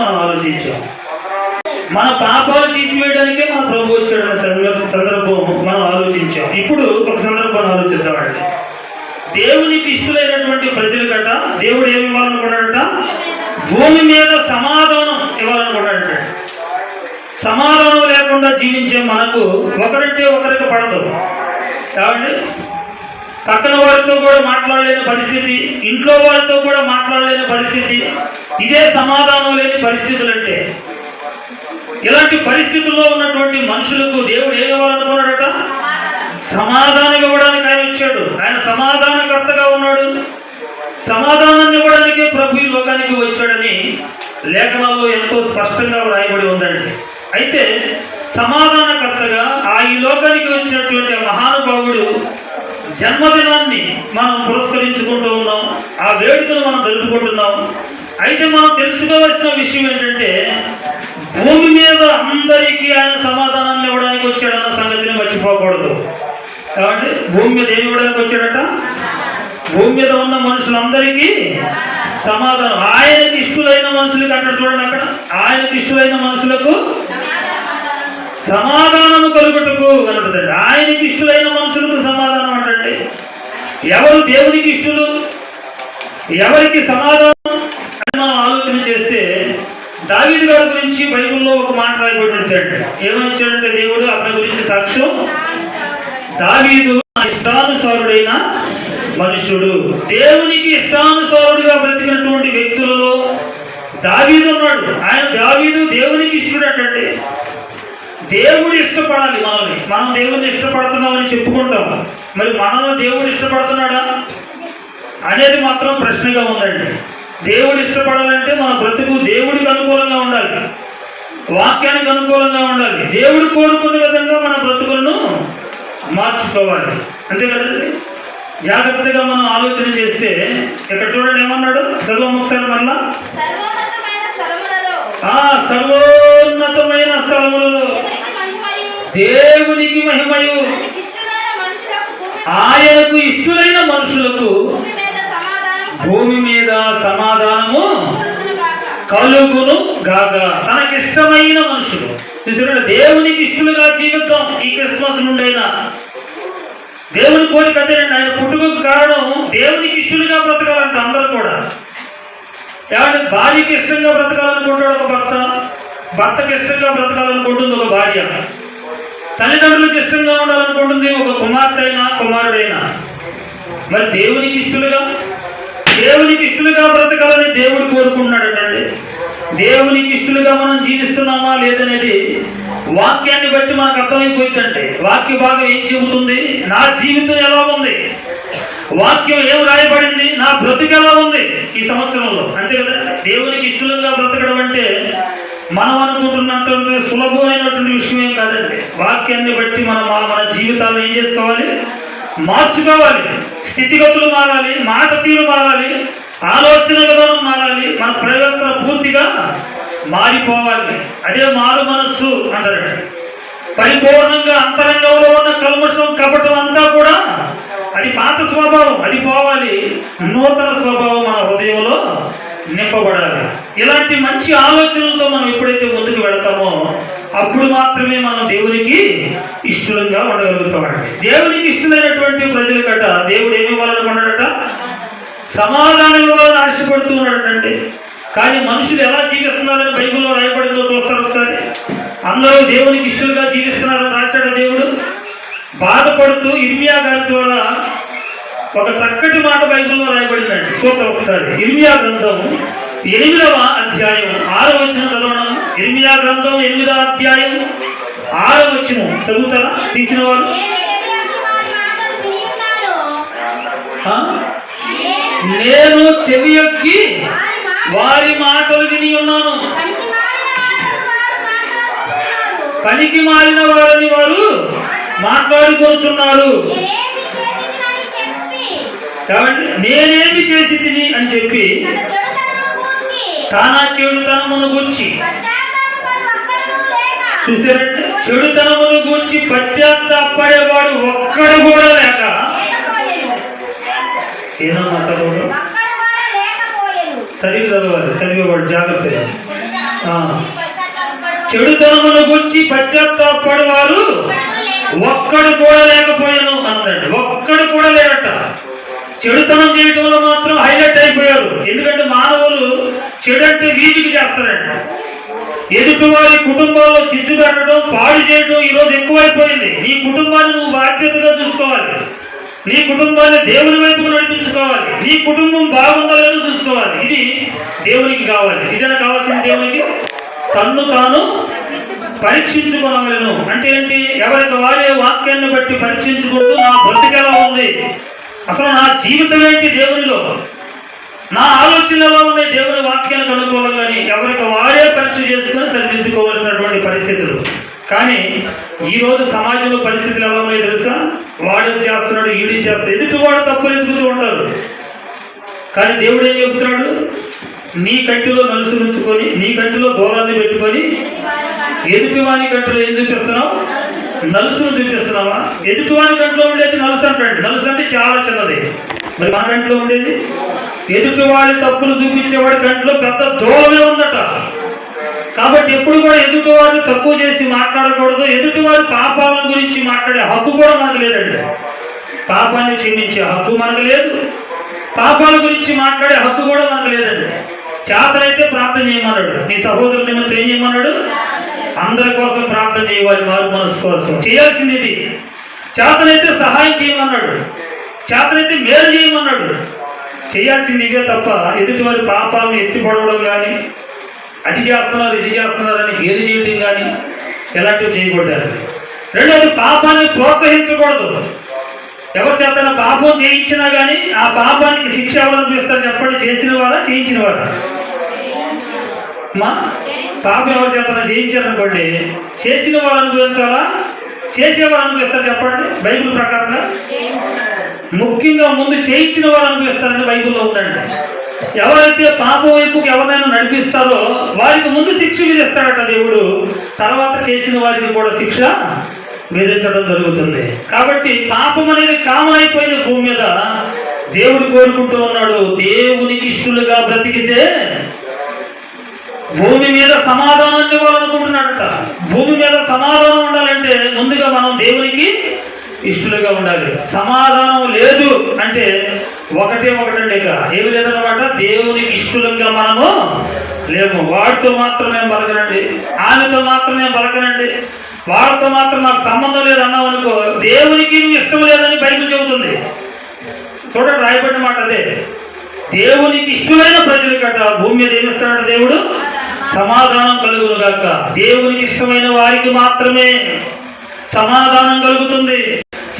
మనం ఆలోచించాం. మన పాపాలు తీసివేయడానికే మన ప్రభు వచ్చాడన్న సందర్భం మనం ఆలోచించాం. ఇప్పుడు ఒక సందర్భాన్ని ఆలోచిద్దామండి. దేవునికి ఇష్టమైనటువంటి ప్రజలకట దేవుడు ఏమి ఇవ్వాలనుకున్నాడట? భూమి మీద సమాధానం ఇవ్వాలనుకున్నాడట. సమాధానం లేకుండా జీవించే మనకు ఒకరంటే ఒకరికి పడదు కాబట్టి పక్కన వారితో కూడా మాట్లాడలేని పరిస్థితి, ఇంట్లో వారితో కూడా మాట్లాడలేని పరిస్థితి, ఇదే సమాధానం లేని పరిస్థితులు. అంటే ఇలాంటి పరిస్థితుల్లో ఉన్నటువంటి మనుషులకు దేవుడు ఏం ఇవ్వాలనుకున్నాడట? సమాధానం ఇవ్వడానికి ఆయన వచ్చాడు. ఆయన సమాధానకర్తగా ఉన్నాడు. సమాధానాన్ని ఇవ్వడానికి ప్రభు ఈ లోకానికి వచ్చాడని లేఖనాల్లో ఎంతో స్పష్టంగా వ్రాయబడి ఉందండి. అయితే సమాధానకర్తగా ఈ లోకానికి వచ్చినటువంటి మహానుభావుడు జన్మదినాన్ని మనం పురస్కరించుకుంటూ ఉన్నాం. ఆ వేడుకను మనం జరుపుకుంటున్నాం. అయితే మనం తెలుసుకోవాల్సిన విషయం ఏంటంటే, భూమి మీద అందరికీ ఆయన సమాధానాన్ని ఇవ్వడానికి వచ్చాడన్న సంగతిని మర్చిపోకూడదు. కాబట్టి భూమి మీద ఏమి ఇవ్వడానికి వచ్చాడట? భూమి మీద ఉన్న మనుషులందరికీ సమాధానం. ఆయనకి ఇష్టలైన మనుషులకి అక్కడ చూడండి, అక్కడ ఆయనకి ఇష్టలైన మనుషులకు సమాధానము కలుగుటకు కలుగుతుంది. ఆయనకి ఇష్టలైన మనుషులకు సమాధానం అంటే ఎవరు దేవునికి ఇష్టలు, ఎవరికి సమాధానం అని మనం ఆలోచన చేస్తే, దావీదు గారి గురించి బైబిల్లో ఒక మాట రాయబడి ఉంటాడు. ఏమనిచ్చాడంటే దేవుడు అతని గురించి సాక్ష్యం, దావీదు ఇష్టానుసారుడైన మనుషుడు. దేవునికి ఇష్టానుసారుడుగా బ్రతికినటువంటి వ్యక్తులలో దావీదు ఉన్నాడు. దావీదు దేవునికి ఇష్టడు అంటే దేవుడు ఇష్టపడాలి మనల్ని. మనం దేవుడిని ఇష్టపడుతున్నామని చెప్పుకుంటాం. మరి మనల్ని దేవుడు ఇష్టపడుతున్నాడా అనేది మాత్రం ప్రశ్నగా ఉందండి. దేవుడు ఇష్టపడాలంటే మన బ్రతుకు దేవుడికి అనుకూలంగా ఉండాలి, వాక్యానికి అనుకూలంగా ఉండాలి. దేవుడు కోరుకునే విధంగా మన బ్రతుకులను మార్చుకోవాలి. అంతే కదండి. జాగ్రత్తగా మనం ఆలోచన చేస్తే ఇక్కడ చూడండి ఏమన్నాడు? చదువు ఒకసారి మరలా. సర్వోన్నతమైన స్థలములలో దేవునికి మహిమయు, ఆయనకు ఇష్టలైన మనుషులకు భూమి మీద సమాధానము కలుగును గాక. తనకిష్టమైన మనుషులు చూసారు. దేవునికి ఇష్టలుగా జీవితం ఈ క్రిస్మస్ నుండైనా దేవుని కోరిక అదేనండి. ఆయన పుట్టుకకు కారణం దేవునికి ఇష్టలుగా బ్రతకాలంట అందరూ కూడా. ఏమంటే భార్యకి ఇష్టంగా బ్రతకాలనుకుంటాడు ఒక భర్త, భర్తకి ఇష్టంగా బ్రతకాలనుకుంటుంది ఒక భార్య, తల్లిదండ్రులకు ఇష్టంగా ఉండాలనుకుంటుంది ఒక కుమార్తె అయినా కుమారుడైనా. మరి దేవునికి ఇష్టలుగా బ్రతకాలని దేవుడు కోరుకుంటున్నాడటండి. దేవునికి ఇష్టలుగా మనం జీవిస్తున్నామా లేదనేది వాక్యాన్ని బట్టి మనకు అర్థమైపోయిందండి. వాక్య భాగం ఏం చెబుతుంది? నా జీవితం ఎలా ఉంది, వాక్యం ఏం రాయబడింది, నా బ్రతుకు ఎలా ఉంది ఈ సంవత్సరంలో. అంతే కదా. దేవునికి ఇష్టలుగా బ్రతకడం అంటే మనం అనుకుంటున్నంత సులభమైనటువంటి విషయం కాదండి. వాక్యాన్ని బట్టి మన జీవితాలను ఏం చేసుకోవాలి? మార్చుకోవాలి. స్థితిగతులు మారాలి, మాట తీరు మారాలి, ఆలోచన విధానం మారాలి, మన ప్రవర్తన పూర్తిగా మారిపోవాలి. అదే మారు మనస్సు అంటారండి. పరిపూర్ణంగా అంతరంగంలో ఉన్న కల్మషం కపటం అంతా కూడా అది పాత స్వభావం, అది పోవాలి. నూతన స్వభావం మన హృదయంలో నింపబడాలి. ఇలాంటి మంచి ఆలోచనలతో మనం ఎప్పుడైతే ముందుకు వెళతామో అప్పుడు మాత్రమే మనం దేవునికి ఇష్టంగా ఉండగలుగుతామండి. దేవునికి ఇష్టమైనటువంటి ప్రజల కట దేవుడు ఏమి ఇవ్వాలనుకున్నాడట? సమాధానం ఇవ్వాలని ఆశపడుతూ ఉన్నాడటండి. కానీ మనుషులు ఎలా జీవిస్తున్నారని బైబిల్లో రాయబడిందో చూస్తారు ఒకసారి. అందరూ దేవునికి ఇష్టలుగా జీవిస్తున్నారని రాశాడు దేవుడు. బాధపడుతూ ఇర్మియా గారి ద్వారా ఒక చక్కటి మాట బైబిల్లో రాయబడిందండి. చూద్దాం ఒకసారి. ఇర్మియా గ్రంథం 8వ అధ్యాయం 6వ వచనం చదవడం. ఇర్మియా గ్రంథం 8వ అధ్యాయం 6వ వచనం చదువుతారా తీసిన వారు? నేను చెవి ఎక్కి వారి మాటలు విని ఉన్నాను, పనికి మారిన వారని వారు మాట్లాడుకొనుచున్నారు. కాబట్టి నేనేమి చేసి తిని అని చెప్పి తానా చెడుతనమును గూర్చి చూసారంటే, చెడుతనమును గూర్చి పశ్చాత్తాపడేవాడు ఒక్కడు కూడా లేక. ఏమన్నా చదవడు? సరిగ్గా చదవాలి, చదివేవాడు జాగ్రత్త. చెడుతనమును గురించి పశ్చాత్తాపడేవారు ఒక్కడు కూడా లేకపోయాను అన్నాడు. ఒక్కడు కూడా లేరట. చెడుతనం చేయటంలో మాత్రం హైలైట్ అయిపోయారు. ఎందుకంటే మానవులు చెడు అంటే వీధికి చేస్తారంట. ఎదుటి వారి కుటుంబాల్లో చిచ్చు పెట్టడం, పాడు చేయడం ఈరోజు ఎక్కువైపోయింది. నీ కుటుంబాన్ని నువ్వు బాధ్యతగా చూసుకోవాలి. నీ కుటుంబాన్ని దేవుని వైపుకు నడిపించుకోవాలి. నీ కుటుంబం బాగుందో లేదో చూసుకోవాలి. ఇది దేవునికి కావాలి. ఇదైనా కావాల్సింది దేవునికి. తన్ను తాను పరీక్షించుకోవాలను అంటే ఏంటి? ఎవరికి వారే వాక్యాన్ని బట్టి పరీక్షించుకుంటూ నా బ్రతికెలా ఉంది, అసలు నా జీవితం ఏంటి దేవునిలో, నా ఆలోచనలు ఎలా ఉన్నాయి దేవుని వాక్యానికి అనుకూలంగాని ఎవరికి వారే పరీక్ష చేసుకుని సరిదిద్దుకోవాల్సినటువంటి పరిస్థితులు. కానీ ఈరోజు సమాజంలో పరిస్థితులు ఎలా ఉన్నాయి తెలుసా? వాడు చేస్తున్నాడు, ఈడీ చేస్తున్నాడు, ఎదుటి వాడు తప్పులు ఎదుగుతూ ఉంటారు. కానీ దేవుడు ఏం చెబుతున్నాడు? నీ కంటిలో నలుసు ఉంచుకొని, నీ కంటిలో దూరాన్ని పెట్టుకొని ఎదుటివాని కంటిలో ఏం చూపిస్తున్నావు? నలుసును చూపిస్తున్నావా? ఎదుటివాని కంటిలో ఉండేది నలుసు అంటాడు. నలుసు అంటే చాలా చిన్నది. మరి మన కంటిలో ఉండేది? ఎదుటివాడి తప్పులు చూపించేవాడి కంటిలో పెద్ద దూరమే ఉందట. కాబట్టి ఎప్పుడు కూడా ఎదుటివాడిని తక్కువ చేసి మాట్లాడకూడదు. ఎదుటివారి పాపాల గురించి మాట్లాడే హక్కు కూడా మనకు లేదండి. పాపాన్ని క్షమించే హక్కు మనకు లేదు. పాపాల గురించి మాట్లాడే హక్కు కూడా మనకు లేదండి. చేతనైతే ప్రార్థన చేయమన్నాడు. నీ సహోదరుల నిమిత్తం ఏం చేయమన్నాడు? అందరి కోసం ప్రార్థన చేయవాలి, మారు మనసు కోసం చేయాల్సింది ఇది. చేతనైతే సహాయం చేయమన్నాడు, చేతనైతే మేలు చేయమన్నాడు. చేయాల్సింది ఇవే తప్ప ఎదుటి వారి పాపాలను ఎత్తిపడవడం కానీ, అది చేస్తున్నారు ఇది చేస్తున్నారని గేలి చేయటం కానీ ఎలాంటివి చేయకూడదు. రెండోది, పాపాన్ని ప్రోత్సహించకూడదు. ఎవరి చేతన పాపం చేయించినా కానీ ఆ పాపానికి శిక్ష ఎవరు అనిపిస్తారు చెప్పండి? చేసిన వారా చేయించిన వారా? పాపం ఎవరి చేతన చేయించారనుకోండి, చేసిన వారు అనుభవించాలా చేసేవారు అనిపిస్తారు చెప్పండి? బైబిల్ ప్రకారంగా ముఖ్యంగా ముందు చేయించిన వారు అనిపిస్తారని బైబిల్లో ఉందండి. ఎవరైతే పాపం వైపుకి ఎవరైనా నడిపిస్తారో వారికి ముందు శిక్ష విధిస్తాడట దేవుడు. తర్వాత చేసిన వారికి కూడా శిక్ష విధించడం జరుగుతుంది. కాబట్టి పాపం అనేది కామన్ అయిపోయింది భూమి మీద. దేవుడు కోరుకుంటూ ఉన్నాడు, దేవునికి ఇష్టలుగా బ్రతికితే భూమి మీద సమాధానాన్ని ఇవ్వాలనుకుంటున్నాడట. భూమి మీద సమాధానం ఉండాలంటే ముందుగా మనం దేవునికి ఇష్టలుగా ఉండాలి. సమాధానం లేదు అంటే ఒకటండి, ఇక ఏమి లేదన్నమాట. దేవునికి ఇష్టలుగా మనము లేము. వాడితో మాత్రం నేను పలకనండి, ఆమెతో మాత్రం నేను పలకనండి, వాడితో మాత్రం నాకు సంబంధం లేదు అన్నావు అనుకో, దేవునికి నువ్వు ఇష్టం లేదని బైబిల్ చెబుతుంది. చూడండి, రాయబడిన మాట అదే. దేవునికి ఇష్టమైన ప్రజలకట భూమి మీద ఏమిస్తాడు దేవుడు? సమాధానం కలుగును గాక. దేవునికి ఇష్టమైన వారికి మాత్రమే సమాధానం కలుగుతుంది.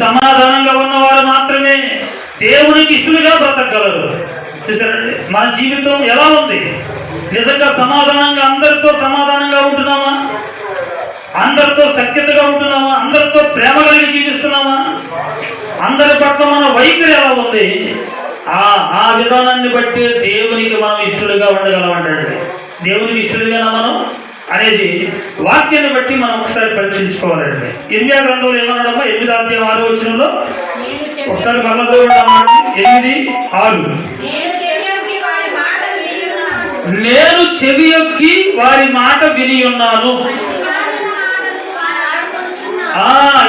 సమాధానంగా ఉన్నవారు మాత్రమే దేవునికి ఇష్టలుగా బ్రతకగలరు. చూసారండి మన జీవితం ఎలా ఉంది? నిజంగా సమాధానంగా అందరితో సమాధానంగా ఉంటున్నామా? అందరితో సఖ్యతగా ఉంటున్నామా? అందరితో ప్రేమ కలిగి జీవిస్తున్నామా? అందరి పట్ల మన వైఖరి ఎలా ఉంది? ఆ విధానాన్ని బట్టి దేవునికి మనం ఇష్టలుగా ఉండగలమంటండి. దేవునికి ఇష్టలుగానా మనం అనేది వాక్యాన్ని బట్టి మనం ఒకసారి పరీక్షించుకోవాలండి. ఇర్మియా గ్రంథంలో ఏమన్నాడమ్మా? 8:6 ఒకసారి మరలా చదవండి. 8:6 నేను చెవియొగ్గి వారి మాట విని ఉన్నాను.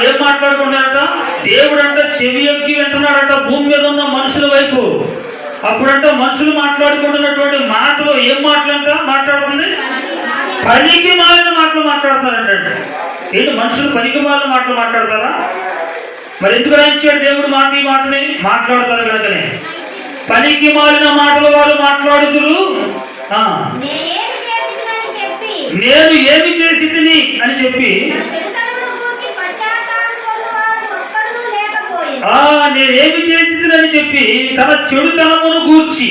ఏం మాట్లాడుకుంటారట? దేవుడంట చెవియొగ్గి వింటున్నాడట భూమి మీద ఉన్న మనుషుల వైపు. అప్పుడంట మనుషులు మాట్లాడుకుంటున్నటువంటి మాటలు ఏం మాటలంట మాట్లాడుతుంది? పనికి మాలిన మాటలు మాట్లాడుతున్నారంటే. ఏంటి మనుషులు పనికి మాలిన మాటలు మాట్లాడతారా? మరి ఎందుకు రాయించాడు దేవుడు మాట? ఈ మాటని మాట్లాడతారు కనుకనే. పనికి మాలిన మాటలు వాళ్ళు మాట్లాడుతురు. నేను ఏమి చేసి తిని అని చెప్పి నేనేమి చేసిందని చెప్పి తన చెడుతనమును గూర్చి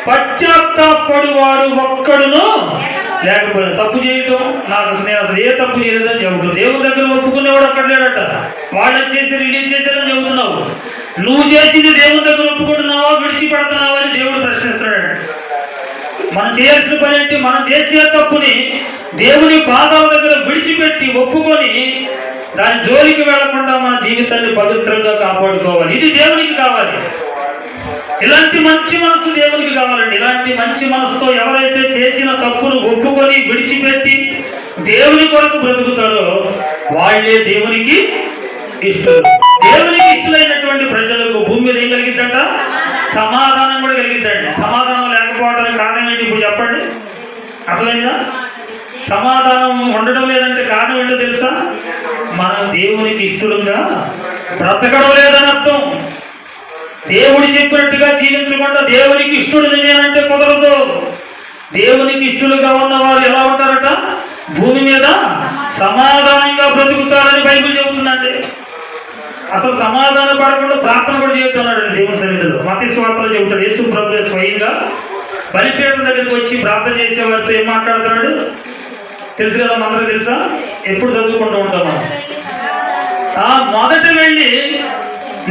పశ్చాత్తాపడువాడు ఒక్కడును లేకపోయినా. తప్పు చేయటం నేను అసలు ఏ తప్పు చేయలేదని చెబుతున్నావు. దేవుని దగ్గర ఒప్పుకునేవాడు అక్కడ లేడట. వాళ్ళని చేసి రిలీజ్ చేశారని చెబుతున్నావు. నువ్వు చేసింది దేవుని దగ్గర ఒప్పుకుంటున్నావా విడిచిపెడుతున్నావా అని దేవుడు ప్రశ్నిస్తున్నాడు. మనం చేయాల్సిన పని ఏంటి? మనం చేసే తప్పుని దేవుని పాదాల దగ్గర విడిచిపెట్టి ఒప్పుకొని దాని జోలికి వెళ్లకుండా మన జీవితాన్ని పవిత్రంగా కాపాడుకోవాలి. ఇది దేవునికి కావాలి. ఇలాంటి మంచి మనసు దేవునికి కావాలండి. ఇలాంటి మంచి మనసుతో ఎవరైతే చేసిన తప్పును ఒప్పుకొని విడిచిపెట్టి దేవుని కొరకు బ్రతుకుతారో వాళ్ళే దేవునికి ఇష్టలు. దేవునికి ఇష్టలైనటువంటి ప్రజలకు భూమి మీద ఏం కలిగిద్దంట? సమాధానం కూడా కలిగిద్దండి. సమాధానం లేకపోవడానికి కారణం ఏంటి ఇప్పుడు చెప్పండి? అర్థమైందా? సమాధానం ఉండడం లేదంటే కారణం ఏంటో తెలుసా? మనం దేవునికి ఇష్టలుగా బ్రతకడం లేదని అర్థం. దేవుడు చెప్పినట్టుగా జీవించకుండా దేవునికి ఇష్టడు నేనంటే కుదరదు. దేవునికి ఇష్టలుగా ఉన్నవారు ఎలా ఉంటారట? భూమి మీద సమాధానంగా బ్రతుకుతారని బైబిల్ చెబుతుందండి. అసలు సమాధానం పడకుండా ప్రార్థన కూడా చేస్తున్నాడు దేవుని సన్నిధిలో. మత్తయి సువార్తలో చెబుతాడు, యేసు ప్రభువే స్వయంగా బలిపీఠం దగ్గరికి వచ్చి ప్రార్థన చేసే వారితో ఏం మాట్లాడుతున్నాడు తెలుసు కదా? అందరూ తెలుసా? ఎప్పుడు చదువుకుంటూ ఉంటాం మనం. మొదట వెళ్ళి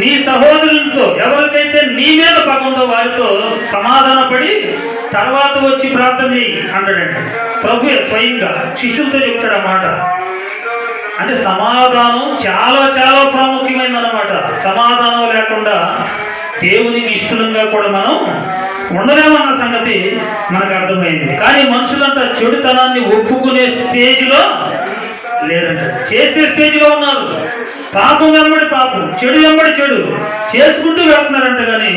నీ సహోదరులతో ఎవరికైతే నీ మీద పక్కుందో వారితో సమాధానపడి తర్వాత వచ్చి ప్రార్థన చేయి అంటాడండి ప్రభువే స్వయంగా. శిష్యులతో చెప్తాడు ఆ మాట. అంటే సమాధానం చాలా చాలా ప్రాముఖ్యమైనది అన్నమాట. సమాధానం లేకుండా దేవునికి ఇష్టంగా కూడా మనం ఉండలేమన్న సంగతి మనకు అర్థమైంది. కానీ మనుషులంతా చెడుతనాన్ని ఒప్పుకునే స్టేజ్లో లేదంట, చేసే స్టేజ్లో ఉన్నారు. పాపం వెంబడి పాపం, చెడు వెంబడి చెడు చేసుకుంటూ వెళ్తున్నారంట. కానీ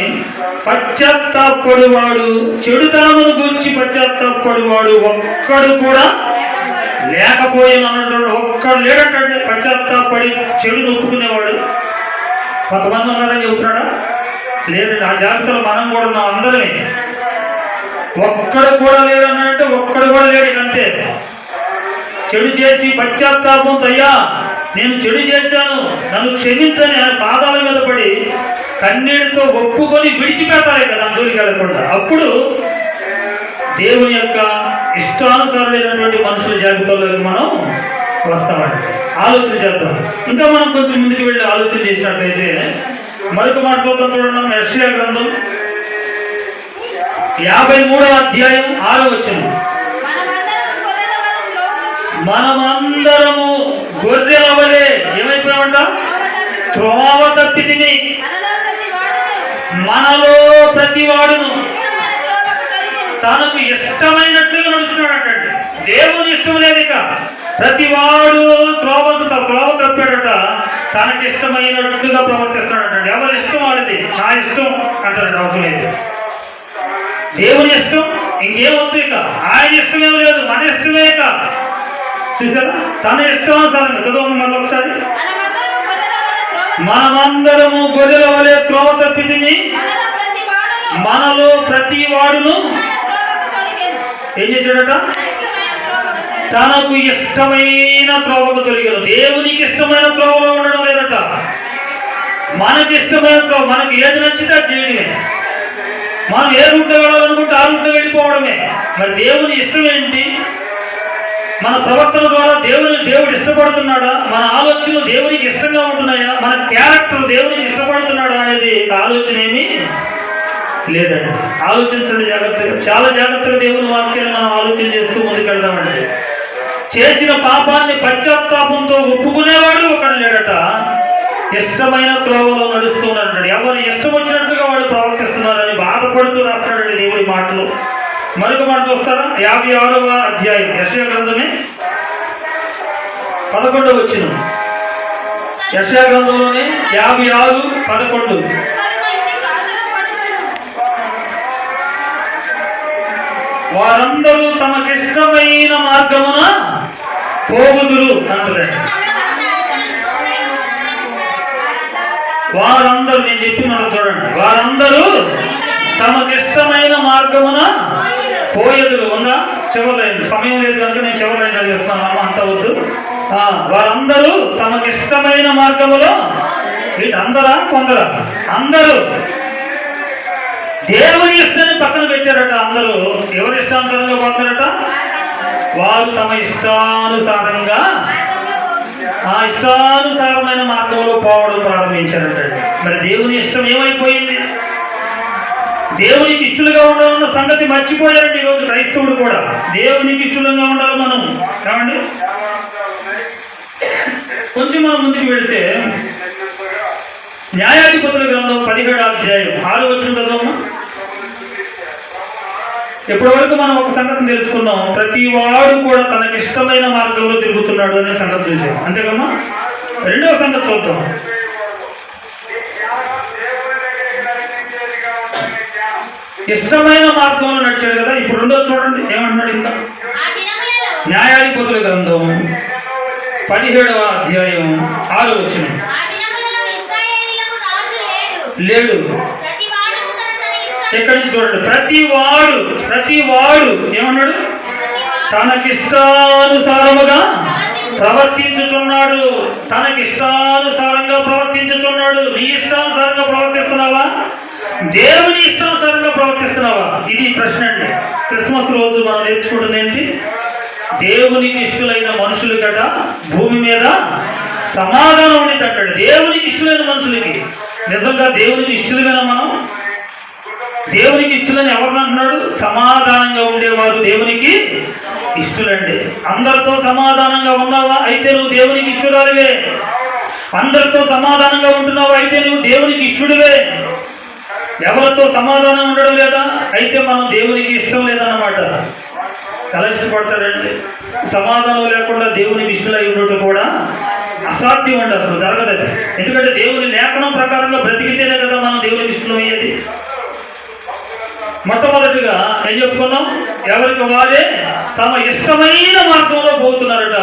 పశ్చాత్తాపడువాడు, చెడుతనమును గురించి పశ్చాత్తాపడువాడు ఒక్కడు కూడా లేకపోయిన అన్నట్టు ఒక్కడు లేడంటే. పశ్చాత్తాపడి చెడు నొప్పుకునేవాడు కొంతమంది ఉన్నారని చెబుతున్నాడా? లేదండి. ఆ జాగ్రత్తలు మనం కూడా ఉన్నాం అందరమే. ఒక్కడు కూడా లేడన్నాడంటే ఒక్కడు కూడా లేడు అంతే. చెడు చేసి పశ్చాత్తాపంతో అయ్యా నేను చెడు చేశాను నన్ను క్షమించని ఆయన పాదాల మీద పడి కన్నీటితో ఒప్పుకొని విడిచిపెట్టాలి కదా అందరికి వెళ్ళకుండా. అప్పుడు దేవుని యొక్క ఇష్టానుసారులైనటువంటి మనుషుల జాబితాలోకి మనం వస్తామండి. ఆలోచన చేద్దాం. ఇంకా మనం కొంచెం ముందుకు వెళ్ళి ఆలోచన చేసినట్లయితే మరొక మాట చూద్దాం. చూడండి, యెషయా గ్రంథం 53వ అధ్యాయం 6వ వచనం. మనమందరము గొర్రెల వలె ఏమైపోయామంట? త్రోవ తప్పితిమి. మనలో ప్రతివాడును తనకు ఇష్టమైనట్లుగా నడుస్తున్నాడటండి. దేవుని ఇష్టం లేదు. ఇక ప్రతివాడు త్రోవ తప్పాడట. తనకి ఇష్టమైనట్లుగా ప్రవర్తిస్తున్నాడటండి. ఎవరి ఇష్టం వాడిది. నా ఇష్టం అంటారండి అవసరమైతే. దేవుని ఇష్టం ఇంకేమవుతుంది? ఇక ఆయన ఇష్టమేమి లేదు, మన ఇష్టమే. ఇక చూసారా? తన ఇష్టానుసారంగా చదవండి మళ్ళీ ఒకసారి. మనమందరము గొర్రెల వలె త్రోవ తప్పితిమి, మనలో ప్రతి వాడును ఏం చేశాడట? తనకు ఇష్టమైన త్రోవకు తొలగను. దేవునికి ఇష్టమైన త్రోవలో ఉండడం లేదట. మనకి ఇష్టమైన త్రోవ, మనకి ఏది నచ్చితే అది చేయడమే. మనం ఏ రూట్లో వెళ్ళాలనుకుంటే ఆ రూట్లో వెళ్ళిపోవడమే. మరి దేవుని ఇష్టం ఏంటి? మన ప్రవర్తన ద్వారా దేవుడు ఇష్టపడుతున్నాడా? మన ఆలోచనలు దేవునికి ఇష్టంగా ఉంటున్నాయా? మన క్యారెక్టర్ దేవునికి ఇష్టపడుతున్నాడా అనేది ఆలోచన ఏమీ లేదండి. ఆలోచించండి జాగ్రత్తగా, చాలా జాగ్రత్తగా దేవుని వాక్యాన్ని మనం ఆలోచన చేస్తూ ముందుకెళ్దామండి. చేసిన పాపాన్ని పశ్చాత్తాపంతో ఒప్పుకునేవాడు ఒకడు లేడట. ఇష్టమైన త్రోవలో నడుస్తూ ఉన్నాడు. ఎవరు ఇష్టం వచ్చినట్లుగా వాడు ప్రవర్తిస్తున్నారని బాధపడుతూ రాస్తాడండి దేవుడి మాటలు. మరొక మాట చూస్తారా? 56వ అధ్యాయం యెషయా గ్రంథమే 11వ వచనం. యెషయా గ్రంథంలోనే 56:11. వారందరూ తమకిష్టమైన మార్గమున పోగుదురు అంటారండి. వారందరూ, నేను చెప్పినట్టు చూడండి, వారందరూ తమకిష్టమైన మార్గమున పోయేదురు. ఉందా? చివరిలైన సమయం లేదు కనుక నేను చివరిలైన చదివిస్తున్నాను. అమ్మ అంత వద్దు. వారందరూ తమకిష్టమైన మార్గములో, వీటి అందరా కొందరా? అందరూ దేవుని ఇష్టాన్ని పక్కన పెట్టారట. అందరూ ఎవరి ఇష్టానుసారంగా పోతారట? వారు తమ ఇష్టానుసారంగా ఇష్టానుసారమైన మార్గంలో పోవడం ప్రారంభించారట. మరి దేవుని ఇష్టం ఏమైపోయింది? దేవునికి ఇష్టలుగా ఉండాలన్న సంగతి మర్చిపోయారండి ఈరోజు క్రైస్తవుడు కూడా. దేవునికి ఇష్టలుగా ఉండాలి మనం కావండి. కొంచెం మనం ముందుకు వెళితే న్యాయాధిపతుల గ్రంథం 17వ అధ్యాయం 6వ వచనం చదవమ్మా. ఇప్పటి వరకు మనం ఒక సంగతిని తెలుసుకున్నాం, ప్రతి వాడు కూడా తనకి ఇష్టమైన మార్గంలో తిరుగుతున్నాడు అనే సంగతి చూసాం, అంతేకమ్మా. రెండవ సంగతి చూద్దాం. ఇష్టమైన మార్గంలో నడిచాడు కదా. ఇప్పుడు రెండో చూడండి ఏమంటున్నాడు ఇంకా. న్యాయాధిపతుల గ్రంథం 17వ అధ్యాయం 6వ వచనం. లేడు. ఎక్కడి నుంచి చూడండి. ప్రతి వాడు ఏమన్నాడు? తనకిష్టానుసారముగా ప్రవర్తించుచున్నాడు. తనకిష్టానుసారంగా ప్రవర్తించుచున్నాడు. నీ ఇష్టానుసారంగా ప్రవర్తిస్తున్నావా? దేవుని ఇష్టానుసారంగా ప్రవర్తిస్తున్నావా? ఇది ప్రశ్న అండి. క్రిస్మస్ రోజు మనం నేర్చుకుంటుంది ఏంటి? దేవునికి ఇష్టలైన మనుషులు గట భూమి మీద సమాధానం ఉండిద్దంటాడు. దేవునికి ఇష్టలైన మనుషులకి. నిజంగా దేవునికి ఇష్టలుగా మనం దేవునికి ఇష్టలని ఎవరిని అంటున్నాడు? సమాధానంగా ఉండేవారు దేవునికి ఇష్టలండి. అందరితో సమాధానంగా ఉన్నావా? అయితే నువ్వు దేవునికి ఇష్టరాలివే. అందరితో సమాధానంగా ఉంటున్నావా? అయితే నువ్వు దేవునికి ఇష్టడివే. ఎవరితో సమాధానం ఉండడం లేదా? అయితే మనం దేవునికి ఇష్టం లేదన్నమాట. ఎలా ఇష్టపడతారండి? సమాధానం లేకుండా దేవునికి ఇష్టలై ఉండటం కూడా అసాధ్యం అండి, అసలు జరగదు. ఎందుకంటే దేవుని లేఖనం ప్రకారంగా బ్రతికితేనే కదా మనం దేవునికి ఇష్టం అయ్యేది. మొట్టమొదటిగా ఏం చెప్పుకున్నాం? ఎవరికి వారే తమ ఇష్టమైన మార్గంలో పోతున్నారట.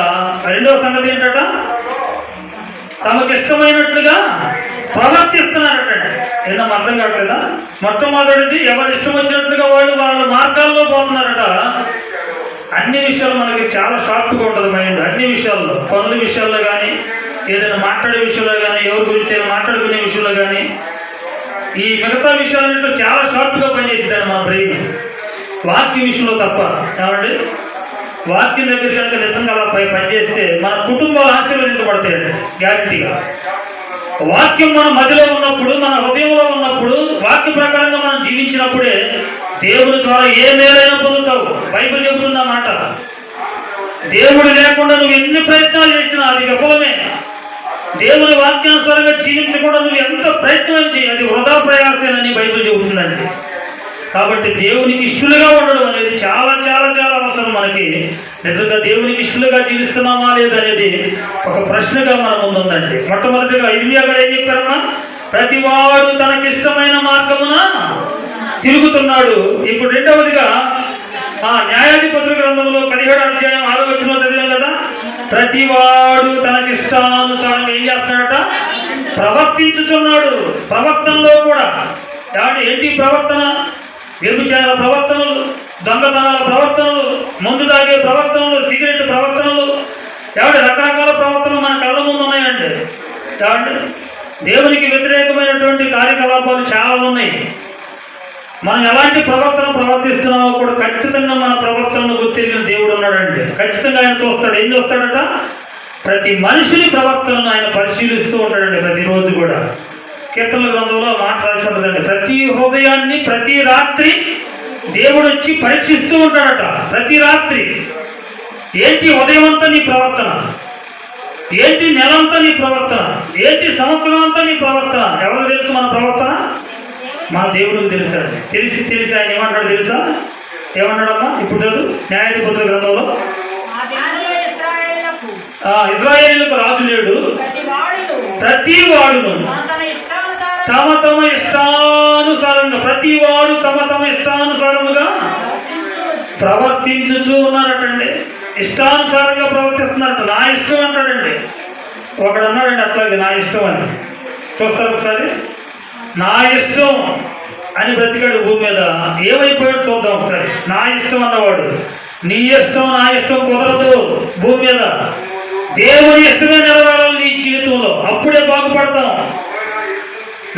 రెండవ సంగతి ఏంటట? తమకు ఇష్టమైనట్లుగా ప్రవర్తిస్తున్నారట. ఏదో అర్థం కావట్లేదా? మొట్టమొదటిది ఎవరు ఇష్టం వచ్చినట్లుగా వాళ్ళు వాళ్ళ మార్గాల్లో పోతున్నారట. అన్ని విషయాలు మనకి చాలా షార్ప్గా ఉంటుంది మైండ్. అన్ని విషయాల్లో, పనుల విషయాల్లో కానీ, ఏదైనా మాట్లాడే విషయంలో కానీ, ఎవరి గురించి అయినా మాట్లాడుకునే విషయంలో కానీ, ఈ మిగతా విషయాలన్నింటిలో చాలా షార్ప్గా పనిచేసేదాన్ని మన బ్రెయిన్. వాక్య విషయంలో తప్ప. ఏమండి? వాక్యం దగ్గర కనుక నిజంగా అలా పనిచేస్తే మన కుటుంబాలు ఆశీర్వదించబడతాయండి, గ్యారంటీగా. వాక్యం మన మదిలో ఉన్నప్పుడు, మన హృదయంలో ఉన్నప్పుడు, వాక్య ప్రకారంగా మనం జీవించినప్పుడే దేవుని ద్వారా ఏ మేలైనా పొందుతావు. బైబిల్ చెబుతున్న మాట. దేవుడు లేకుండా నువ్వు ఎన్ని ప్రయత్నాలు చేసినా అది విఫలమే. దేవుని వాక్యానుసారంగా జీవించకుండా నువ్వు ఎంత ప్రయత్నం చేయి, అది వృధా ప్రయాసేనని బైబిల్ చెబుతుందండి. కాబట్టి దేవునికి ఇష్టలుగా ఉండడం అనేది చాలా చాలా చాలా అవసరం మనకి. నిజంగా దేవునికి ఇష్టలుగా జీవిస్తున్నామా లేదనేది ఒక ప్రశ్నగా మన ముందు ఉందండి. మొట్టమొదటిగా ఇర్మియా గారు ఏం చెప్పారమ్మా? ప్రతివాడు తనకిష్టమైన మార్గమున తిరుగుతున్నాడు. ఇప్పుడు రెండవదిగా న్యాయాధిపతుల గ్రంథంలో 17వ అధ్యాయం 6వ వచనం చదివాం కదా. ప్రతివాడు తనకిష్టానుసారంగా ఏం చేస్తున్నాడట? ప్రవర్తించుచున్నాడు. ప్రవర్తనలో కూడా ఏంటి ప్రవర్తన? వ్యభిచార ప్రవర్తనలు, దొంగతనాల ప్రవర్తనలు, మందు తాగే ప్రవర్తనలు, సిగరెట్ ప్రవర్తనలు, రకరకాల ప్రవర్తనలు మన కళ్ళ ముందు ఉన్నాయండి. దేవునికి వ్యతిరేకమైనటువంటి కార్యకలాపాలు చాలా ఉన్నాయి. మనం ఎలాంటి ప్రవర్తన ప్రవర్తిస్తున్నామో కూడా ఖచ్చితంగా మన ప్రవర్తనను గుర్తించిన దేవుడు ఉన్నాడండి. ఖచ్చితంగా ఆయన చూస్తాడు. ఏం చూస్తాడట? ప్రతి మనిషిని ప్రవర్తనను ఆయన పరిశీలిస్తూ ఉంటాడండి ప్రతిరోజు కూడా. కీర్తనల గ్రంథంలో మాట రాసి ఉంటుందండి, ప్రతి హృదయాన్ని ప్రతి రాత్రి దేవుడు వచ్చి పరీక్షిస్తూ ఉంటాడట. ప్రతి రాత్రి ఏంటి ఉదయం అంతా నీ ప్రవర్తన, ఏంటి నెలంతా నీ ప్రవర్తన, ఏంటి సంవత్సరం అంతా నీ ప్రవర్తన. ఎవరు తెలుసు మన ప్రవర్తన? మన దేవుడికి తెలుసండి. తెలిసి ఆయన ఏమంటాడు తెలుసా? ఏమన్నాడమ్మా? ఇప్పుడు చదువు న్యాయాధిపతుల గ్రంథంలో. ఇశ్రాయేలుకు రాజు లేడు, ప్రతి వాడును తమ తమ ఇష్టానుసారంగా, ప్రతి వాడు తమ తమ ఇష్టానుసారముగా ప్రవర్తించుచూ ఉన్నారటండి. ఇష్టానుసారంగా ప్రవర్తిస్తున్నారట. నా ఇష్టం అంటాడండి. ఒకడు అన్నాడండి అట్లాగే, నా ఇష్టం అని. చూస్తారు ఒకసారి. నా ఇష్టం అని బ్రతికాడు భూమి మీద. ఏమైపోయాడు చూద్దాం ఒకసారి. నా ఇష్టం అన్నవాడు. నీ ఇష్టం నా ఇష్టం కుదరదు భూమి మీద. దేవుని ఇష్టమే నిలబడాలి నీ జీవితంలో, అప్పుడే బాగుపడతాం.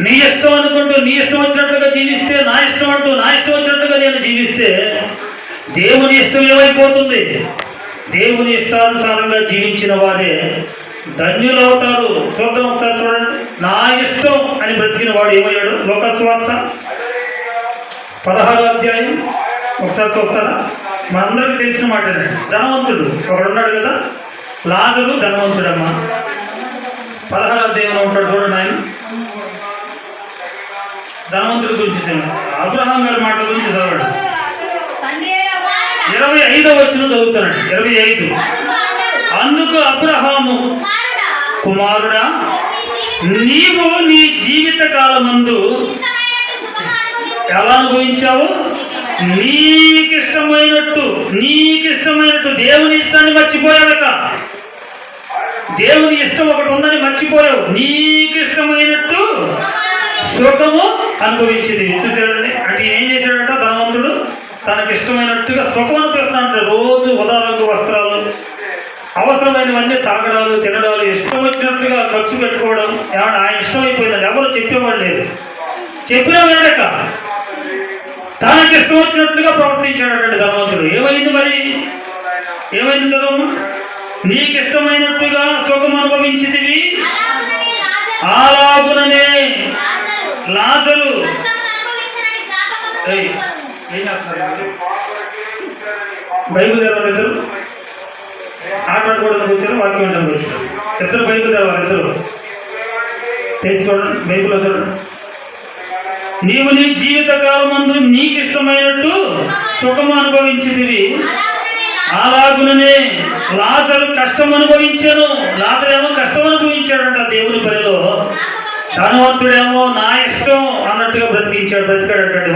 నీ ఇష్టం అనుకుంటూ నీ ఇష్టం వచ్చినట్లుగా జీవిస్తే, నా ఇష్టం అంటూ నా ఇష్టం వచ్చినట్లుగా నేను జీవిస్తే దేవుని ఇష్టం ఏమైపోతుంది? దేవుని ఇష్టానుసారంగా జీవించిన వారే ధన్యులవుతారు. చూద్దాం ఒకసారి, చూడండి. నా ఇష్టం అని బ్రతికిన వాడు ఏమయ్యాడు? లూకా సువార్త 16వ అధ్యాయం ఒకసారి చూస్తారా? మనందరికీ తెలిసిన మాటనే. ధనవంతుడు ఒకడున్నాడు కదా, లాజరు ధనవంతుడమ్మా. 16వ అధ్యాయంలో ఉంటాడు చూడండి ఆయన. ధనవంతుడి గురించి అబ్రహాం గారి మాటల గురించి చదవండి. 25వ వచనం చదువుతానండి. 25. అందుకు అబ్రహాము, కుమారుడా, నీవు నీ జీవిత కాలమందు ఎలా అనుభవించావు? నీకిష్టమైనట్టు దేవుని ఇష్టాన్ని మర్చిపోయావక. దేవుని ఇష్టం ఒకటి ఉందని మర్చిపోయావు. నీకిష్టమైనట్టు సుఖము అనుభవించింది. చూసాడండి. అంటే ఈయన ఏం చేశాడంట? ధనవంతుడు తనకిష్టమైనట్టుగా సుఖం అనిపిస్తాడంట. రోజు ఉదారంగు వస్త్రాలు, అవసరమైనవన్నీ తాగడాలు, తినడాలు, ఇష్టం వచ్చినట్లుగా ఖర్చు పెట్టుకోవడం. ఏమన్నా ఆయన ఇష్టమైపోయిందండి. ఎవరు చెప్పేవాడు లేదు. చెప్పినా వినడక తనకి ఇష్టం వచ్చినట్లుగా ప్రవర్తించాడటండి ధనవంతుడు. ఏమైంది మరి? ఏమైంది చదవమ్మా? నీకు ఇష్టమైనట్టుగా సుఖం అనుభవించితివి, అలాగుననే లాజరు. బైబిల్ తెరవాలి ఇద్దరు. ఆటలాడుకోవడానికి వచ్చారు, వాక్యం వినడానికి వచ్చారు. ఇద్దరు బైబిల్ తెరవాలి. ఇద్దరు తెచ్చి చూడండి. బైబిల్లో చూడండి. నీవు నీ జీవిత కాలమందు నీకు ఇష్టమైనట్టు సుఖము అనుభవించితివి, అలాగుననే లాజరు కష్టం అనుభవించాను. లాజరేమో కష్టం అనుభవించాడంట దేవుని పనిలో. ధనవంతుడేమో నా ఇష్టం అన్నట్టుగా బ్రతికాడంటే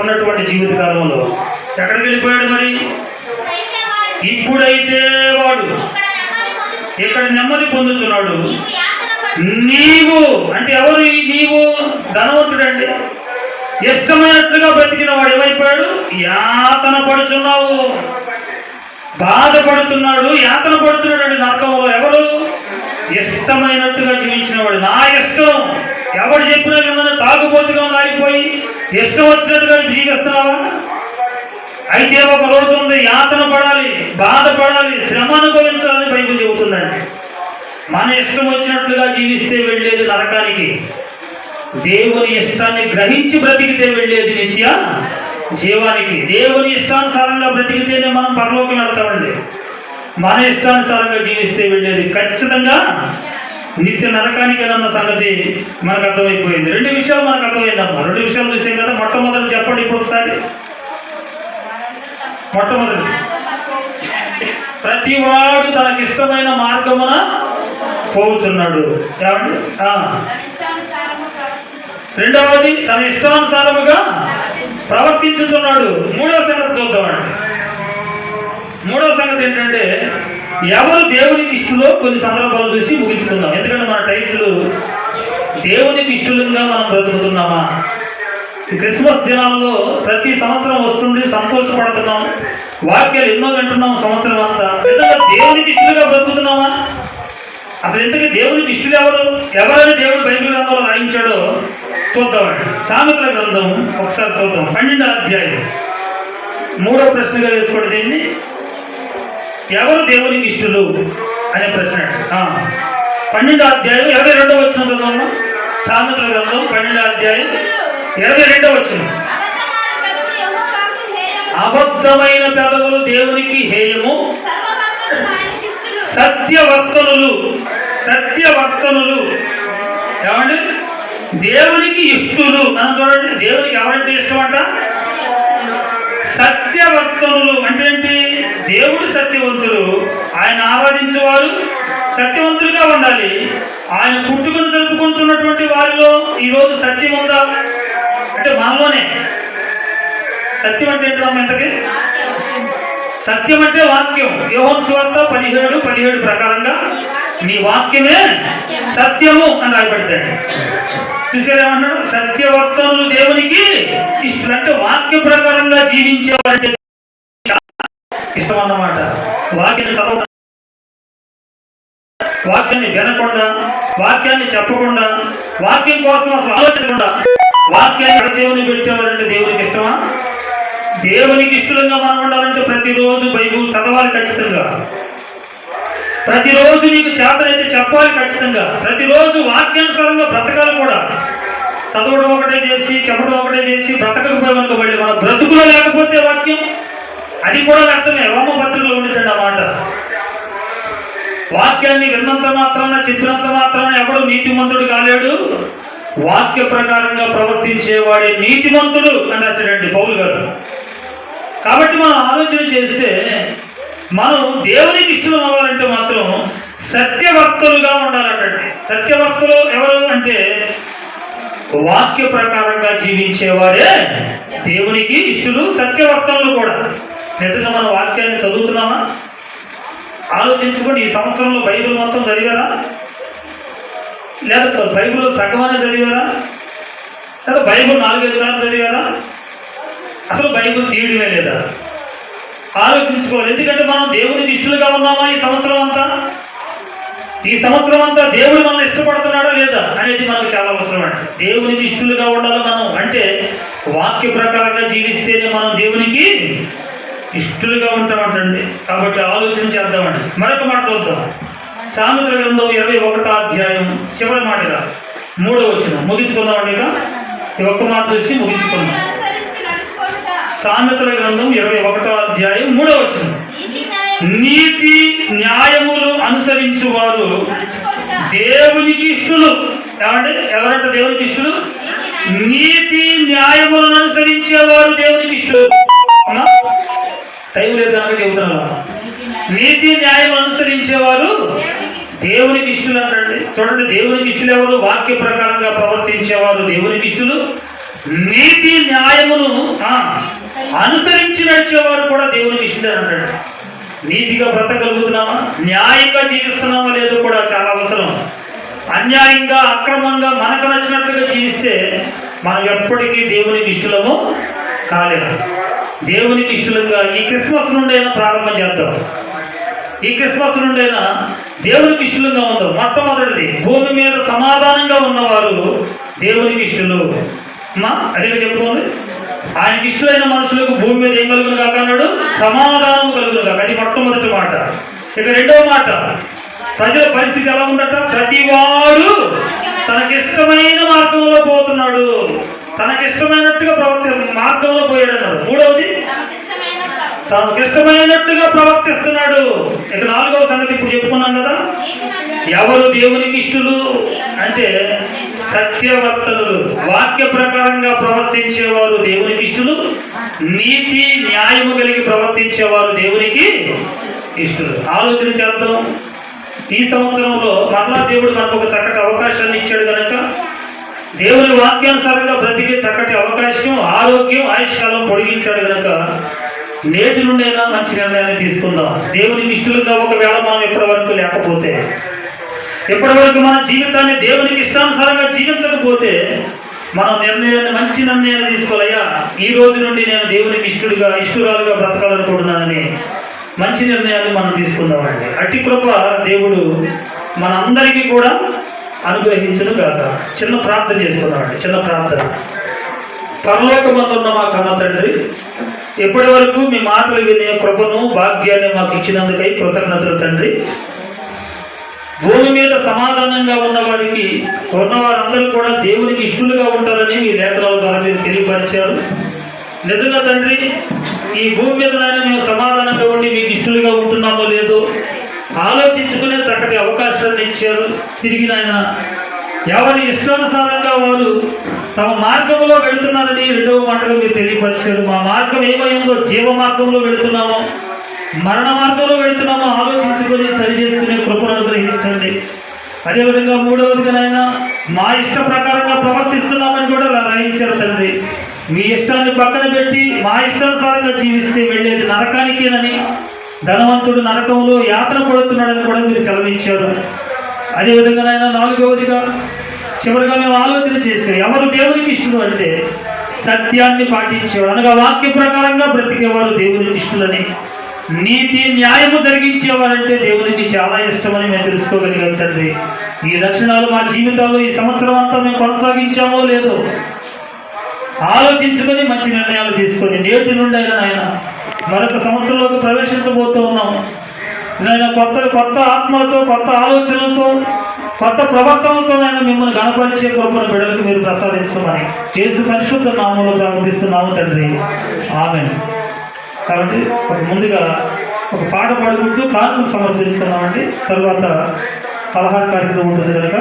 ఉన్నటువంటి జీవిత కాలంలో. ఎక్కడికి వెళ్ళిపోయాడు మరి? ఇప్పుడైతే వాడు ఇక్కడ నెమ్మది పొందుతున్నాడు. నీవు అంటే ఎవరు? నీవు ధనవంతుడండి. ఇష్టమైనట్లుగా బ్రతికిన వాడు ఏమైపోయాడు? యాతన పడుతున్నావు. బాధపడుతున్నాడు, యాతన పడుతున్నాడు అండి నరకంలో. ఎవరు? ఇష్టమైనట్టుగా జీవించిన వాడు. నా ఇష్టం ఎవరు చెప్పినా విన్నా తాగుబోతుగా మారిపోయి ఇష్టం వచ్చినట్టుగా జీవిస్తున్నావా? అయితే ఒక రోజు ఉంది, యాతన పడాలి, బాధపడాలి, శ్రమ అనుభవించాలని బైబిల్ చెబుతుందండి. మన ఇష్టం వచ్చినట్లుగా జీవిస్తే వెళ్ళేది నరకానికి. దేవుని ఇష్టాన్ని గ్రహించి బ్రతికితే వెళ్ళేది నిత్య జీవానికి. దేవుని ఇష్టానుసారంగా బ్రతికితేనే మనం పరలోకం వెళ్తామండి. మన ఇష్టానుసారంగా జీవిస్తే వెళ్ళేది ఖచ్చితంగా నిత్య నరకానికి అన్న సంగతి మనకు అర్థమైపోయింది. 2 విషయాలు మనకు అర్థమైందమ్మా. 2 విషయాలు చూసాం కదా. మొట్టమొదటి చెప్పండి ఇప్పుడు ఒకసారి. మొట్టమొదటి, ప్రతివాడు తనకిష్టమైన మార్గమున పోవుచున్నాడు. ఏమండి? రెండవది, తన ఇష్టానుసారముగా ప్రవర్తించుతున్నాడు. మూడవ సంగతి చూద్దామండి. మూడవ సంగతి ఏంటంటే, ఎవరు దేవునికి ఇష్టలో కొన్ని సందర్భాలు చూసి ముగించుకుందాం. ఎందుకంటే మన టైటిల్ దేవునికి ఇష్టలుగా మనం బ్రతుకుతున్నామా? క్రిస్మస్ దినాల్లో ప్రతి సంవత్సరం వస్తుంది, సంతోషపడుతున్నాం, వాక్యాలు ఎన్నో వింటున్నాం సంవత్సరం అంతా. నిజంగా దేవునికి ఇష్టలుగా బ్రతుకుతున్నామా? అసలు ఎందుకు దేవునికి ఇష్టలు ఎవరైనా దేవుడు బైబిల్ గ్రంథంలో రాయించాడో చూద్దామండి. సామెతల గ్రంథం ఒకసారి చూద్దాం. 12వ అధ్యాయం 3వ ప్రశ్నగా వేసుకోండి దీన్ని. ఎవరు దేవునికి ఇష్టలు అనే ప్రశ్న. 12వ అధ్యాయం 22వ వచనం చదవమ్మా. సామెతల గ్రంథం 12వ అధ్యాయం 22వ వచనం. అబద్ధమైన పెదవులు దేవునికి హేయము, సత్యవర్తనులు ఏమండి దేవునికి ఇష్టలు. మనం చూడండి, దేవునికి ఎవరంటే ఇష్టం అంట? సత్యవర్తనులు అంటే ఏంటి? దేవుడు సత్యవంతుడు, ఆయన ఆరాధించేవారు సత్యవంతులుగా ఉండాలి. ఆయన పుట్టుకను జరుపుకుంటున్నటువంటి వారిలో ఈరోజు సత్యం ఉందా అంటే మనలోనే. సత్యం అంటే ఏంటమ్మా? ఇంతకీ సత్యం అంటే వాక్యం. యోహాను సువార్త 17:17 ప్రకారంగా నీ వాక్యమే సత్యము అని రాయబడతాడు. చూసారేమన్నాడు? సత్యవర్తనులు దేవునికి ఇష్టం. అంటే వాక్య ప్రకారంగా జీవించేవారంటే ఇష్టం అన్నమాట. వాక్యాన్ని చదవకుండా, వాక్యాన్ని వినకుండా, వాక్యాన్ని చెప్పకుండా, వాక్యం కోసం అసలు ఆలోచించకుండా వాక్యాన్ని అరచేవుని పెట్టేవారంటే దేవునికి ఇష్టమా? దేవునికి ఇష్టంగా మనం ఉండాలంటే ప్రతిరోజు బైబిల్ చదవాలి ఖచ్చితంగా. ప్రతిరోజు నీకు చేతనైతే చెప్పాలి ఖచ్చితంగా. ప్రతిరోజు వాక్యానుసారంగా బ్రతకాలి కూడా. చదవడం ఒకటే చేసి, చెప్పడం ఒకటే చేసి బ్రతకపోయామనుకో మళ్ళీ మన బ్రతుకులో లేకపోతే వాక్యం అది కూడా వ్యర్థమే. రోమపత్రికలో ఉండిద్దండి ఆ మాట. వాక్యాన్ని విన్నంత మాత్రాన, చెప్పినంత మాత్రాన ఎవడు నీతిమంతుడు కాలేడు, వాక్య ప్రకారంగా ప్రవర్తించేవాడే నీతిమంతుడు అని రాశాడండి పౌలు గారు. కాబట్టి మనం ఆలోచన చేస్తే మనం దేవునికి ఇష్టం అవ్వాలంటే మాత్రం సత్యవర్తలుగా ఉండాలటండి. సత్యవర్తలు ఎవరు అంటే వాక్య ప్రకారంగా జీవించేవాడే దేవునికి ఇష్టలు, సత్యవర్తలు కూడా. నిజంగా మన వాక్యాన్ని చదువుతున్నామా? ఆలోచించుకోండి. ఈ సంవత్సరంలో బైబిల్ మొత్తం చదివారా? లేదా బైబిల్ సగమనే చదివారా? లేదా బైబిల్ 4-5 సార్లు చదివారా? అసలు బైబిల్ తీయడమే లేదా? ఆలోచించుకోవాలి. ఎందుకంటే మనం దేవునికి ఇష్టలుగా ఉన్నామా ఈ సంవత్సరం అంతా? ఈ సంవత్సరం అంతా దేవుడు మనల్ని ఇష్టపడుతున్నాడా లేదా అనేది మనకు చాలా అవసరం అండి. దేవునికి ఇష్టలుగా ఉండాలి మనం అంటే వాక్య ప్రకారంగా జీవిస్తేనే మనం దేవునికి ఇష్టలుగా ఉంటామంటండి. కాబట్టి ఆలోచన చేద్దామండి. మరొక మాట చూద్దాం. సామెతల గ్రంథం 21వ అధ్యాయం చివరి మాటగా 3వ వచనం ముగించుకుందామండి. ఇక ఒక్క మాట చూసి ముగించుకుందాం. సామెతల గ్రంథం 21వ అధ్యాయం 3వ వచనం, నీతి న్యాయములు అనుసరించువారు దేవునికి ఇష్టలు. ఏమంటే ఎవరంటే దేవునికి ఇష్టలు? నీతి న్యాయములను అనుసరించేవారు దేవునికి ఇష్టలు. అమ్మా టైం లేదు కనుక చెబుతున్నాను. నీతి న్యాయం అనుసరించేవారు దేవునికి ఇష్టలు అంటండి. చూడండి, దేవునికి ఇష్టలు ఎవరు? వాక్య ప్రకారంగా ప్రవర్తించేవారు దేవునికి ఇష్టలు. నీతి న్యాయమును అనుసరించి నడిచేవారు కూడా దేవునికి ఇష్టలే అంటాడు. నీతిగా బ్రతకగలుగుతున్నామా? న్యాయంగా జీవిస్తున్నామా లేదో కూడా చాలా అవసరం. అన్యాయంగా అక్రమంగా మనకు నచ్చినట్లుగా జీవిస్తే మనం ఎప్పటికీ దేవునికి ఇష్టలము కాలేము. దేవునికి ఇష్టలుగా ఈ క్రిస్మస్ నుండైనా ప్రారంభం చేద్దాం. ఈ క్రిస్మస్ నుండైనా దేవునికి ఇష్టలుగా ఉందాం. మొట్టమొదటిది, భూమి మీద సమాధానంగా ఉన్నవారు దేవునికి ఇష్టలు. అదే చెప్పుకోండి. ఆయనకి ఇష్టమైన మనుషులకు భూమి మీద ఏం కలుగును కాక అన్నాడు? సమాధానం కలుగును కాక. అది మొట్టమొదటి మాట. ఇక రెండవ మాట, ప్రజల పరిస్థితి ఎలా ఉందట? ప్రతివాడు తనకిష్టమైన మార్గంలో పోతున్నాడు, తనకిష్టమైనట్టుగా మార్గంలో పోయాడు అన్నాడు. మూడవది, తనకిష్టమైనట్టుగా ప్రవర్తిస్తున్నాడు. ఇక 4వ సంగతి ఇప్పుడు చెప్పుకున్నాం కదా. ఎవరు దేవునికి ఇష్టలు అంటే సత్యవర్తనులు, వాక్య ప్రకారంగా ప్రవర్తించేవారు దేవునికి ఇష్టలు. నీతి న్యాయము కలిగి ప్రవర్తించేవారు దేవునికి ఇష్టలు. ఆలోచన చేద్దాం. ఈ సంవత్సరంలో మరలా దేవుడు మనకు ఒక చక్కటి అవకాశాన్ని ఇచ్చాడు కనుక దేవుని వాక్యానుసారంగా బ్రతికే చక్కటి అవకాశం, ఆరోగ్యం, ఆయుష్కాలం పొడిగించాడు కనుక నేటి నుండైనా మంచి నిర్ణయాన్ని తీసుకుందాం. దేవునికి ఇష్టలుగా ఒకవేళ మనం ఇప్పటి వరకు లేకపోతే, ఇప్పటి వరకు మన జీవితాన్ని దేవునికి ఇష్టానుసారంగా జీవించకపోతే మనం మంచి నిర్ణయాన్ని తీసుకోవాలయ్యా. ఈ రోజు నుండి నేను దేవునికి ఇష్టరాలుగా బ్రతకాలనుకుంటున్నానని మంచి నిర్ణయాన్ని మనం తీసుకుందామండి. అట్టి కృప దేవుడు మనందరికీ కూడా అనుగ్రహించును గాక. చిన్న ప్రార్థన చేసుకుందామండి. చిన్న ప్రార్థన. పరలోకమందున్న మా కన్న తండ్రి, ఇప్పటి వరకు మీ మాటలు వినే కృపను భాగ్యాన్ని మాకు ఇచ్చినందుకై కృతజ్ఞతలు తండ్రి. భూమి మీద సమాధానంగా ఉన్నవారందరూ కూడా దేవునికి ఇష్టలుగా ఉంటారని మీ లేఖనాల ద్వారా మీరు తెలియపరిచారు. నిజంగా తండ్రి, ఈ భూమి మీద మేము సమాధానంగా ఉండి మీకు ఇష్టలుగా ఉంటున్నామో లేదో ఆలోచించుకునే చక్కటి అవకాశాన్ని ఇచ్చారు. తిరిగి నాయన ఎవరి ఇష్టానుసారంగా వారు తమ మార్గంలో వెళుతున్నారని 2వ మాటగా మీరు తెలియపరిచారు. మా మార్గం ఏమైందో, జీవ మార్గంలో వెళుతున్నామో మరణ మార్గంలో వెళుతున్నామో ఆలోచించుకొని సరి చేసుకునే కృపను అనుగ్రహించండి. అదేవిధంగా 3వదిగా నాయన మా ఇష్ట ప్రకారంగా ప్రవర్తిస్తున్నామని కూడా రాయించారు తండ్రి. మీ ఇష్టాన్ని పక్కన పెట్టి మా ఇష్టానుసారంగా జీవిస్తే వెళ్ళేది నరకానికేనని, ధనవంతుడు నరకంలో యాత్ర పడుతున్నాడని కూడా మీరు సెలవించారు. అదేవిధంగా నాయన 4వదిగా చివరిగా మేము ఆలోచన చేసే ఎవరు దేవునికి ఇష్టలు అంటే సత్యాన్ని పాటించేవారు, అనగా వాక్య ప్రకారంగా బ్రతికేవారు దేవునికి ఇష్టలని, నీతి న్యాయము జరిగించేవారంటే దేవునికి చాలా ఇష్టమని మేము తెలుసుకోగలిగాం తండ్రి. ఈ లక్షణాలు మా జీవితాల్లో ఈ సంవత్సరం అంతా మేము కొనసాగించామో లేదో ఆలోచించుకొని మంచి నిర్ణయాలు తీసుకొని నేటి నుండి అయినా నాయన మరొక సంవత్సరంలోకి ప్రవేశించబోతూ ఉన్నాము. నేను కొత్త ఆత్మలతో, కొత్త ఆలోచనలతో, కొత్త ప్రవర్తనలతో నేను మిమ్మల్ని గణపరిచే కృపను బిడ్డలకు మీరు ప్రసాదించమని యేసు పరిశుద్ధ నామంలో ప్రార్థిస్తున్నాము తండ్రి. ఆమేన్. కాబట్టి ముందుగా ఒక పాట పాడుకుంటూ కానుకలు సమర్పించుకున్నామండి. తర్వాత పలహార కార్యక్రమం ఉంటుంది కనుక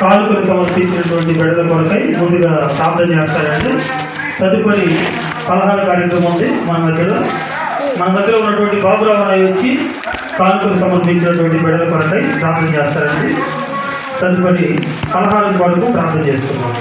కానుకలు సమర్పించినటువంటి బిడ్డల కొరకై ముందుగా ప్రార్థన చేస్తారండి. తదుపరి పలహార కార్యక్రమం ఉంది మన మధ్యలో ఉన్నటువంటి బాబురావు అన్నయ్య వచ్చి కానుకలు సమర్పించినటువంటి బిడ్డల కొరకై ప్రార్థన చేస్తారండి. తదుపరి పలహారం కొరకు ప్రార్థన చేస్తున్నాం.